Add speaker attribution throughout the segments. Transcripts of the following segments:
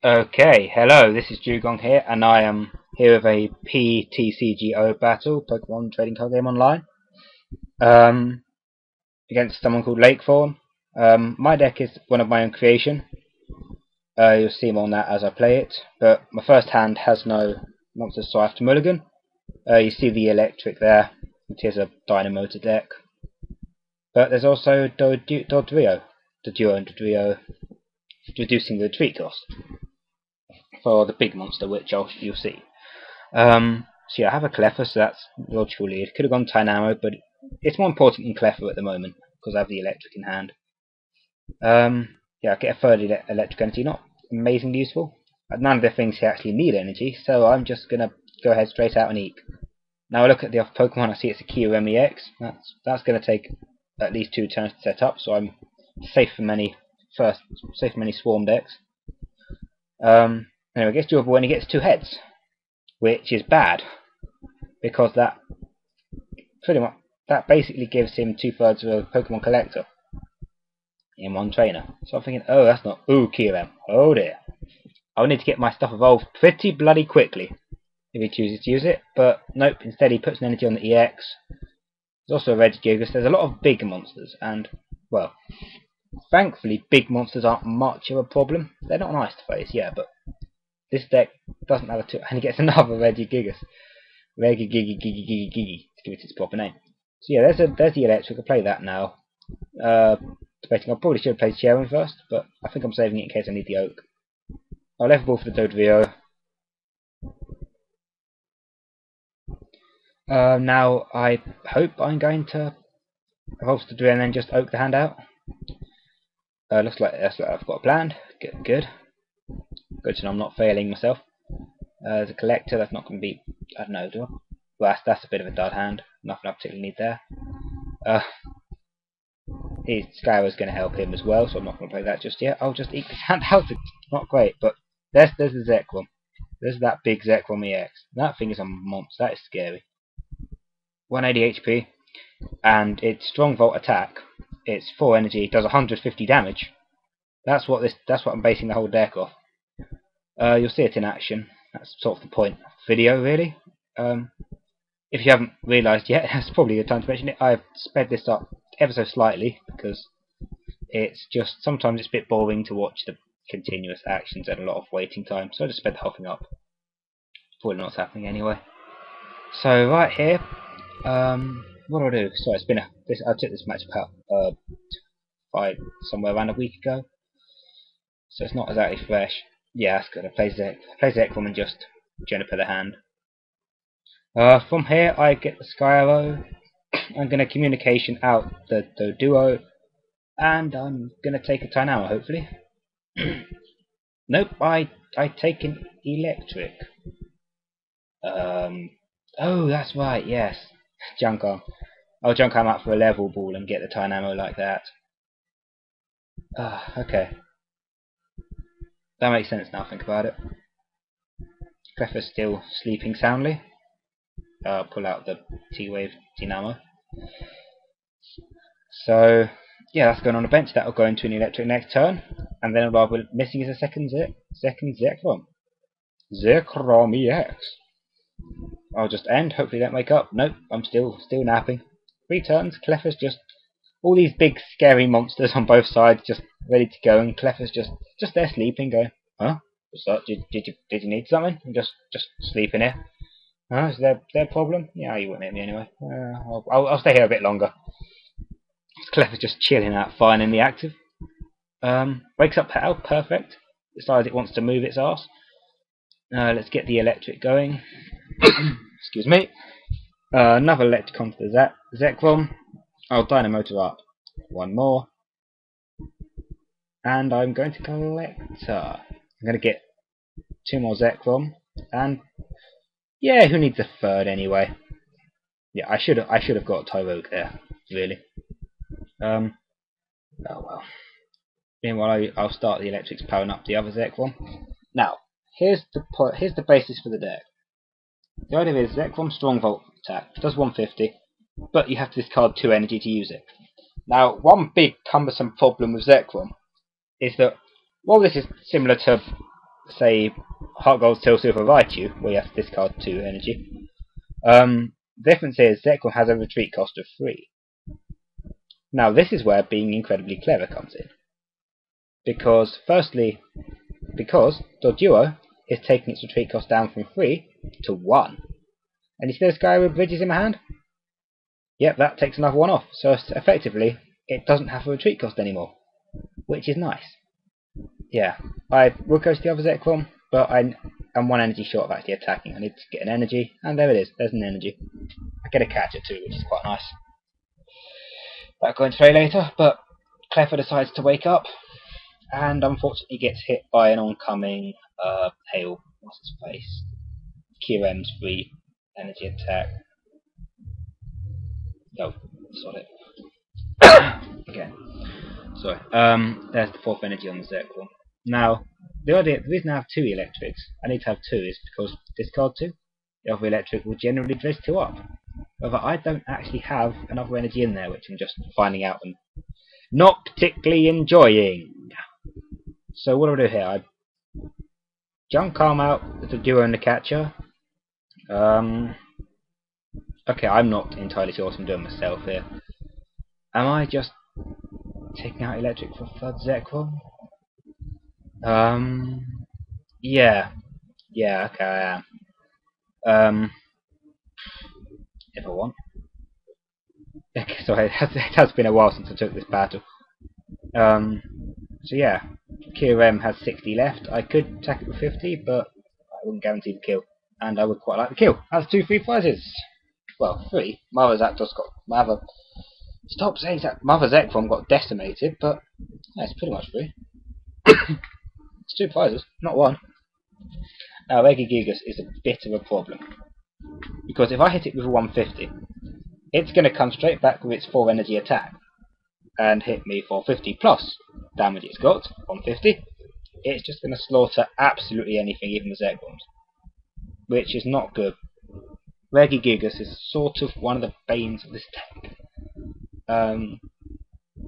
Speaker 1: Okay, hello, this is Dugong here, and I am here with a TCGO battle, Pokemon trading card game online, against someone called Lakethorn. My deck is one of my own creation. You'll see more on that as I play it, but my first hand has no monsters, so I have to mulligan. You see the electric there, it is a Dynamotor deck. But there's also Dodrio, the duo and Dodrio, reducing the retreat cost for the big monster, which you'll see. So yeah, I have a Cleffa, so that's logical lead. Could have gone Dynamo, but it's more important than Cleffa at the moment because I have the electric in hand. Yeah, I get a third electric energy, not amazingly useful. None of the things here actually need energy, so I'm just gonna go ahead straight out and eat. Now I look at the other Pokemon, I see it's a Kyurem-EX. That's gonna take at least 2 turns to set up, so I'm safe from many swarm decks. Anyway, gets durable when he gets 2 heads, which is bad because that basically gives him 2/3 of a Pokemon collector in one trainer. So I'm thinking, oh, that's not Kyurem. Oh dear, I'll need to get my stuff evolved pretty bloody quickly if he chooses to use it. But nope, instead he puts an energy on the EX. There's also a Regigigas. There's a lot of big monsters, and well, thankfully big monsters aren't much of a problem. They're not nice to face, yeah, but this deck doesn't have a 2, and he gets another Regigigas. Regigigigigi, to give it its proper name. So yeah, there's the electric. I'll play that now. Debating, I probably should have played Sharon first, but I think I'm saving it in case I need the Oak. I'll level ball for the Dodrio. Now I hope I'm going to evolve to Dodrio and then just Oak the hand out. Looks like I've got a plan. Good. Good to know I'm not failing myself. As a collector, that's not going to be, I don't know, well, that's a bit of a dud hand. Nothing I particularly need there. His Skyro's going to help him as well, so I'm not going to play that just yet. I'll just eat this hand out. It's not great, but there's the Zekrom. There's that big Zekrom-EX. That thing is a monster. That is scary. 180 HP, and its strong volt attack. It's 4 energy. Does 150 damage. That's what I'm basing the whole deck off. You'll see it in action. That's sort of the point of the video, really. If you haven't realised yet, that's probably a good time to mention it. I've sped this up ever so slightly because it's just sometimes it's a bit boring to watch the continuous actions and a lot of waiting time, so I just sped the whole thing up. Probably not what's happening anyway. So right here, what do I do? So it's been I took this match about somewhere around a week ago, so it's not exactly fresh. Yeah, that's good. I play Zekrom and just Juniper the hand. From here I get the Skyro. I'm going to communication out the duo, and I'm going to take a Dynamo hopefully. Nope, I take an electric. Oh, that's right, yes. Junk Arm. I'll Junk Arm out for a level ball and get the Dynamo like that. Okay. That makes sense now I think about it. Cleffa's still sleeping soundly. Pull out the T-Wave Dynamo. So, yeah, that's going on a bench. That'll go into an electric next turn. And then what we're missing is a second Zekrom. Zekrom-EX. I'll just end. Hopefully don't wake up. Nope, I'm still napping. 3 turns. Cleffa's just all these big scary monsters on both sides just ready to go, and Cleffa's just there sleeping, going, huh? What's that? Did you need something? I'm just sleeping here. Huh? Is there a problem? Yeah, you wouldn't hit me anyway. I'll stay here a bit longer. Cleffa's just chilling out fine in the active. Wakes up Hal, perfect. Decides it wants to move its ass. Let's get the electric going. Excuse me. Another electric onto the Zekrom. I'll Dynamotor up. 1 more. And I'm going to Collector. I'm going to get 2 more Zekrom. And yeah, who needs a third anyway? Yeah, I should have got Tyrogue there, really. Oh well. Meanwhile, I'll start the electrics powering up the other Zekrom. Now, here's the basis for the deck. The idea is Zekrom strong volt attack, does 150, but you have to discard 2 energy to use it. Now, one big cumbersome problem with Zekrom is that while this is similar to say, Heart Gold Steel Silver Raichu, where you have to discard 2 energy. The difference is Zekrom has a retreat cost of 3. Now this is where being incredibly clever comes in. Because, firstly, because Doduo is taking its retreat cost down from 3 to 1. And you see this guy with bridges in my hand? Yep, that takes another one off. So effectively, it doesn't have a retreat cost anymore. Which is nice. Yeah, I will go to the other Zekrom, but I'm 1 energy short of actually attacking. I need to get an energy, and there it is. There's an energy. I get a catcher too, which is quite nice. That'll go into play later, but Cleffa decides to wake up, and unfortunately gets hit by an oncoming hail. What's his face? Kyurem's free energy attack. Oh, sorry. Again. Sorry. There's the 4th energy on the Zekrom. Now, the reason I have 2 electrics, I need to have 2, is because discard 2. The other electric will generally dredge 2 up. However, I don't actually have another energy in there, which I'm just finding out and not particularly enjoying. So what do I do here? I jump Calm out with the duo and the catcher. Okay, I'm not entirely sure what I'm doing myself here. Am I just taking out electric for 3rd Zekrom? Yeah. Yeah, okay, I am. If I want. Okay, sorry, it has been a while since I took this battle. So yeah, Kyurem has 60 left. I could attack it with 50, but I wouldn't guarantee the kill. And I would quite like the kill. That's 2 free prizes. Well, 3. Mother Zapdos got... Mother... Stop saying that. Mother Zekrom got decimated, but... Yeah, it's pretty much free. It's 2 prizes, not 1. Now, Regigigas is a bit of a problem. Because if I hit it with a 150, it's going to come straight back with its 4 energy attack. And hit me for 50 plus damage it's got, 150. It's just going to slaughter absolutely anything, even the Zekroms. Which is not good. Regigigas is sort of one of the banes of this deck.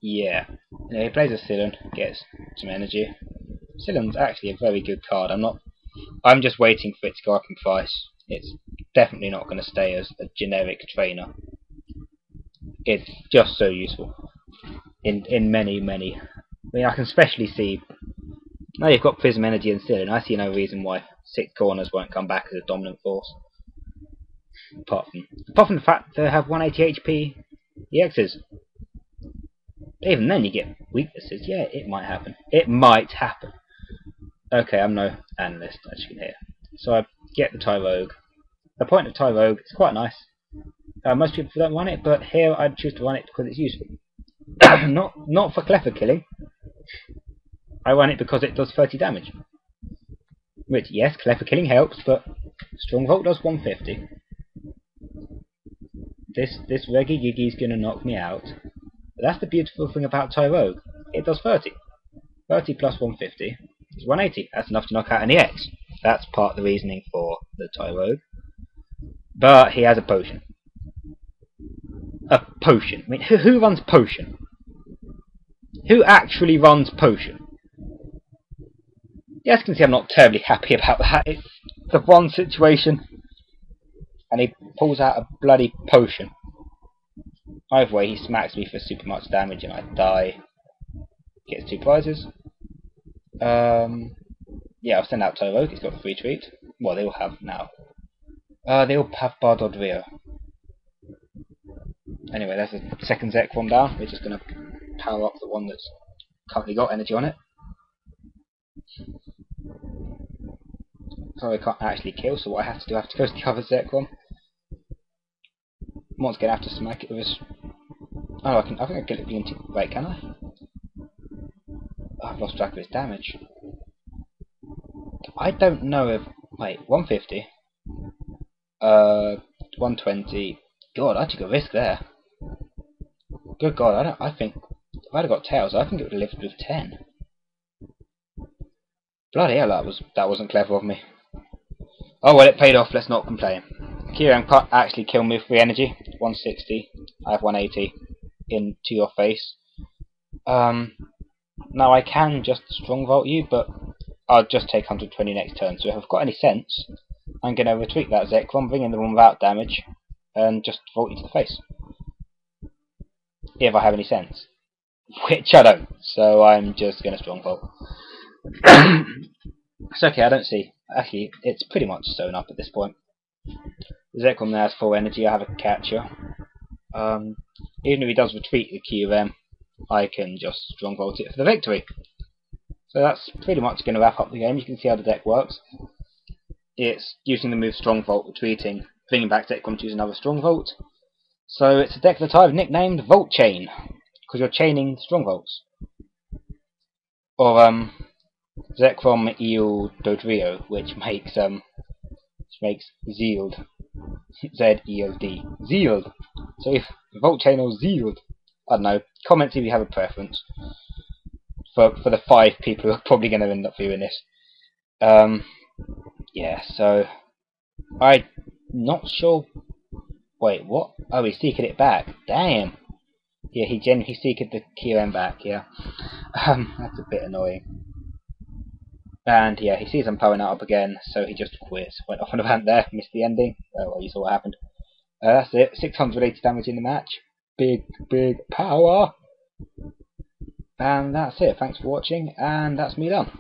Speaker 1: Yeah. He plays a Sillon, gets some energy. Sillon's actually a very good card. I'm just waiting for it to go up in price. It's definitely not going to stay as a generic trainer. It's just so useful. In many. I mean, I can especially see... Now you've got Prism Energy and Sillon, I see no reason why 6 corners won't come back as a dominant force. Apart from the fact they have 180 HP EXs. Even then you get weaknesses. Yeah, it might happen. It might happen. Okay, I'm no analyst, as you can hear. So I get the Tyrogue. The point of Tyrogue is quite nice. Most people don't run it, but here I choose to run it because it's useful. not for clever killing. I run it because it does 30 damage. Which, yes, clever killing helps, but Strong Volt does 150. This Regigigi is going to knock me out. But that's the beautiful thing about Tyrogue. It does 30. 30 plus 150 is 180. That's enough to knock out an EX. That's part of the reasoning for the Tyrogue. But he has a potion. A potion. I mean, who runs potion? Who actually runs potion? Yes, you can see I'm not terribly happy about that. It's the one situation, and he pulls out a bloody potion. Either way, he smacks me for super much damage, and I die. Gets 2 prizes. Yeah, I'll send out Tyrogue. He's got a free treat. Well, they all have now. They all have Bardodrio. Anyway, there's a second Zekrom down. We're just going to power up the one that's currently got energy on it. So I can't actually kill, so what I have to do, I have to go to the other Zekrom. One's going to have to smack it with his... Oh, I think I can kill it with the Wait, can I? Oh, I've lost track of his damage. I don't know if... Wait, 150. 120. God, I took a risk there. Good God, I think... If I'd have got Tails, I think it would have lived with 10. Bloody hell, that wasn't clever of me. Oh well, it paid off, let's not complain. Kyurem can't actually kill me with free energy. 160. I have 180. Into your face. Now I can just strong vault you, but I'll just take 120 next turn. So if I've got any sense, I'm going to retreat that Zekrom, bring in the one without damage, and just vault into the face. If I have any sense. Which I don't, so I'm just going to stronghold. It's okay, I don't see. Actually, it's pretty much sewn up at this point. The Zekrom now has full energy, I have a catcher. Even if he does retreat the Kyurem, I can just stronghold it for the victory. So that's pretty much going to wrap up the game. You can see how the deck works. It's using the move Strongvolt, retreating, bringing back Zekrom to use another Strongvolt. So it's a deck that I've nicknamed Volt Chain, because you're chaining Strongvolts. Or Zekrom-EX Dodrio, which makes Zealed. Z-E-O-D. Zealed. So if Volt Chain or Zealed, I don't know. Comment if you have a preference. For the 5 people who are probably going to end up viewing this. Yeah, so I'm not sure. Wait, what? Oh, he's seeking it back. Damn. Yeah, he seeked the Kyurem back. Yeah, that's a bit annoying. And yeah, he sees I'm powering out up again, so he just quits. Went off on a rant there, missed the ending. Oh, well, you saw what happened. That's it. 680 damage in the match. Big power. And that's it. Thanks for watching, and that's me done.